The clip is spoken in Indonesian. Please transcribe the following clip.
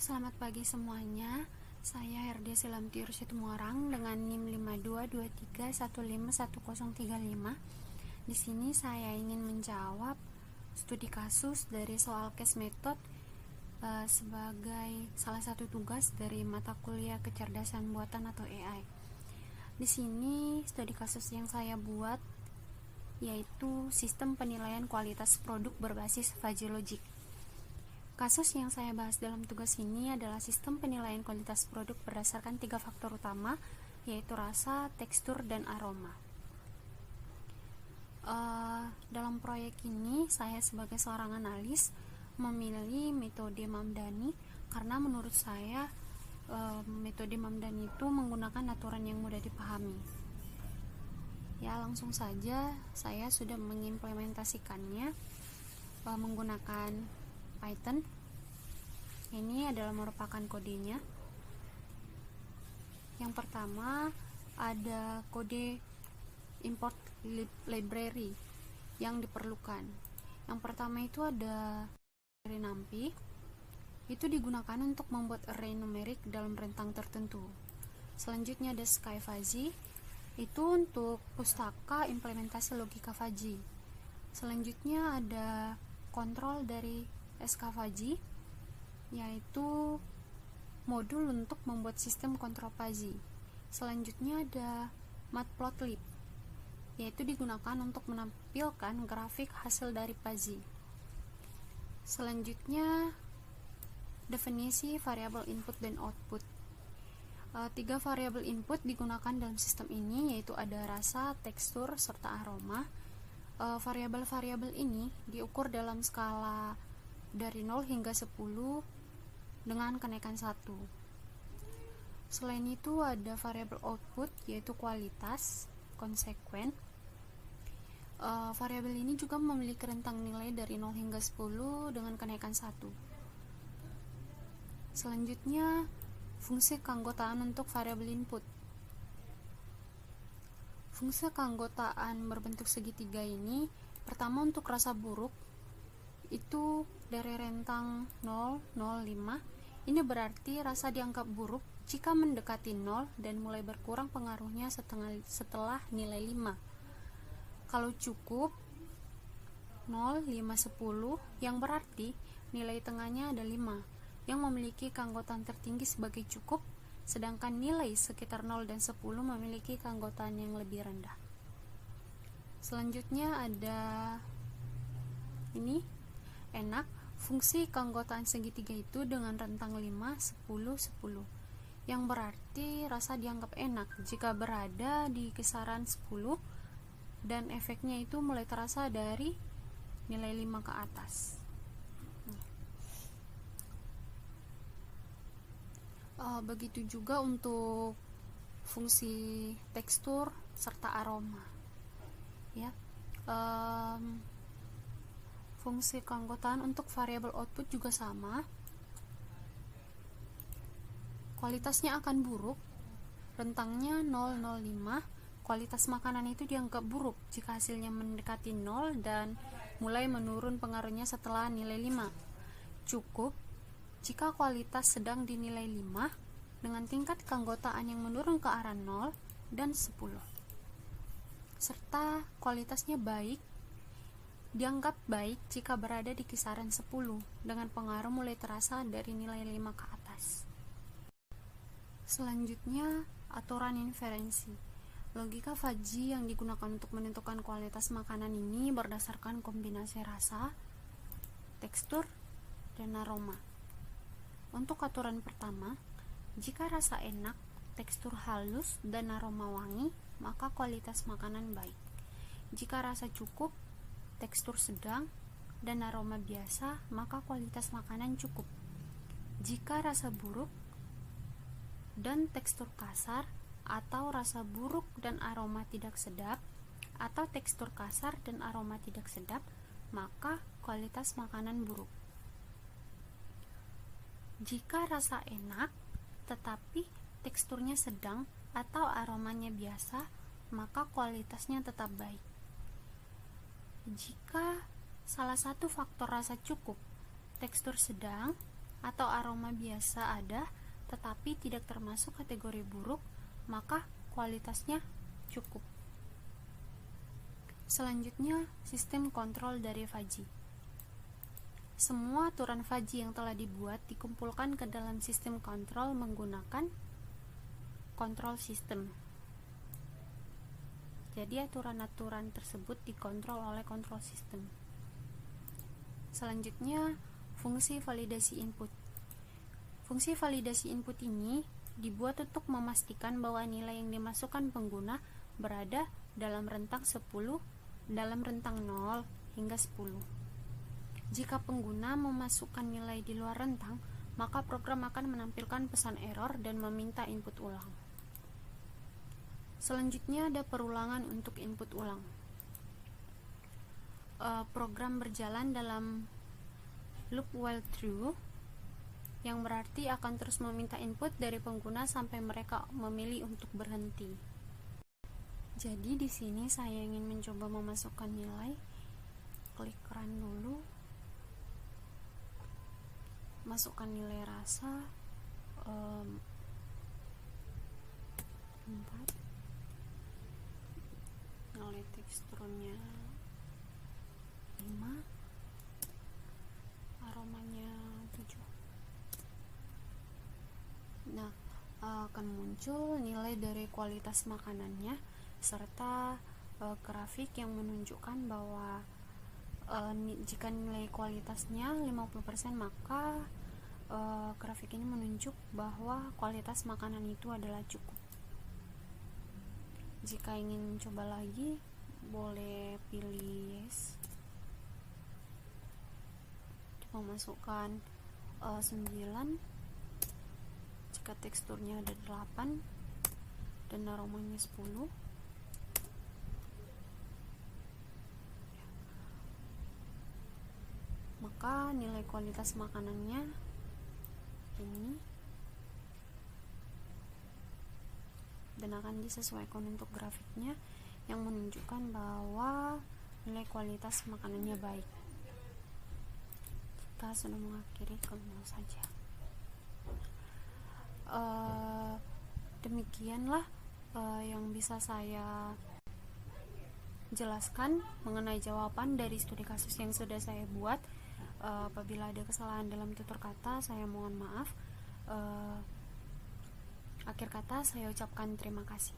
Selamat pagi semuanya. Saya Herdia Silamtiur Situmorang dengan NIM 5223151035. Di sini saya ingin menjawab studi kasus dari soal case method sebagai salah satu tugas dari mata kuliah kecerdasan buatan atau AI. Di sini studi kasus yang saya buat yaitu sistem penilaian kualitas produk berbasis fuzzy logic. Kasus yang saya bahas dalam tugas ini adalah sistem penilaian kualitas produk berdasarkan 3 faktor utama, yaitu rasa, tekstur, dan aroma. Dalam proyek ini, saya sebagai seorang analis memilih metode Mamdani karena menurut saya metode Mamdani itu menggunakan aturan yang mudah dipahami. Ya, langsung saja saya sudah mengimplementasikannya menggunakan Python. Ini adalah merupakan kodenya. Yang pertama ada kode import library yang diperlukan. Yang pertama itu ada array numpy. Itu digunakan untuk membuat array numerik dalam rentang tertentu. Selanjutnya ada skyfuzzy. Itu untuk pustaka implementasi logika fuzzy. Selanjutnya ada kontrol dari skfuzzy, yaitu modul untuk membuat sistem kontrol fuzzy. Selanjutnya ada matplotlib, yaitu digunakan untuk menampilkan grafik hasil dari fuzzy. Selanjutnya definisi variabel input dan output. 3 variabel input digunakan dalam sistem ini, yaitu ada rasa, tekstur, serta aroma. Variabel-variabel ini diukur dalam skala dari 0 hingga 10 dengan kenaikan 1. Selain itu ada variabel output, yaitu kualitas, konsekuen. Variabel ini juga memiliki rentang nilai dari 0 hingga 10 dengan kenaikan 1. Selanjutnya fungsi keanggotaan untuk variabel input. Fungsi keanggotaan berbentuk segitiga ini, pertama untuk rasa buruk, itu dari rentang 0, 0, 5. Ini berarti rasa dianggap buruk jika mendekati 0 dan mulai berkurang pengaruhnya setelah nilai 5. Kalau cukup 0, 5, 10, yang berarti nilai tengahnya ada 5, yang memiliki keanggotaan tertinggi sebagai cukup, sedangkan nilai sekitar 0 dan 10 memiliki keanggotaan yang lebih rendah. Selanjutnya ada ini enak. Fungsi keanggotaan segitiga itu dengan rentang 5, 10, 10, yang berarti rasa dianggap enak jika berada di kisaran 10 dan efeknya itu mulai terasa dari nilai 5 ke atas. Begitu juga untuk fungsi tekstur serta aroma, ya. Fungsi keanggotaan untuk variabel output juga sama. Kualitasnya akan buruk, rentangnya 0, 0, 5. Kualitas makanan itu dianggap buruk jika hasilnya mendekati 0 dan mulai menurun pengaruhnya setelah nilai 5. Cukup jika kualitas sedang di nilai 5 dengan tingkat keanggotaan yang menurun ke arah 0 dan 10. Serta kualitasnya baik, dianggap baik jika berada di kisaran 10 dengan pengaruh mulai terasa dari nilai 5 ke atas. Selanjutnya, aturan inferensi. Logika fuzzy yang digunakan untuk menentukan kualitas makanan ini berdasarkan kombinasi rasa, tekstur, dan aroma. Untuk aturan pertama, jika rasa enak, tekstur halus, dan aroma wangi, maka kualitas makanan baik. Jika rasa cukup, tekstur sedang, dan aroma biasa, maka kualitas makanan cukup. Jika rasa buruk dan tekstur kasar, atau rasa buruk dan aroma tidak sedap, atau tekstur kasar dan aroma tidak sedap, maka kualitas makanan buruk. Jika rasa enak tetapi teksturnya sedang atau aromanya biasa, maka kualitasnya tetap baik. Jika salah satu faktor rasa cukup, tekstur sedang, atau aroma biasa ada tetapi tidak termasuk kategori buruk, maka kualitasnya cukup. Selanjutnya, sistem kontrol dari Fuzzy. Semua aturan Fuzzy yang telah dibuat dikumpulkan ke dalam sistem kontrol menggunakan kontrol sistem. Jadi aturan-aturan tersebut dikontrol oleh kontrol sistem. Selanjutnya, fungsi validasi input. Fungsi validasi input ini dibuat untuk memastikan bahwa nilai yang dimasukkan pengguna berada dalam rentang 0 hingga 10. Jika pengguna memasukkan nilai di luar rentang, maka program akan menampilkan pesan error dan meminta input ulang. Selanjutnya ada perulangan untuk input ulang. Program berjalan dalam loop while true, yang berarti akan terus meminta input dari pengguna sampai mereka memilih untuk berhenti. Jadi di sini saya ingin mencoba memasukkan nilai, klik run dulu, masukkan nilai rasa 4, nilai teksturnya 5, aromanya 7. Nah, akan muncul nilai dari kualitas makanannya serta grafik yang menunjukkan bahwa jika nilai kualitasnya 50%, maka grafik ini menunjuk bahwa kualitas makanan itu adalah cukup. Jika ingin coba lagi, boleh pilih yes. Coba masukkan 9. Jika teksturnya ada 8 dan aromanya 10, maka nilai kualitas makanannya ini, dan akan disesuaikan untuk grafiknya yang menunjukkan bahwa nilai kualitas makanannya baik. Kita sudah mengakhiri, kalau saja demikianlah yang bisa saya jelaskan mengenai jawaban dari studi kasus yang sudah saya buat. Apabila ada kesalahan dalam tutur kata, saya mohon maaf. Akhir kata saya ucapkan terima kasih.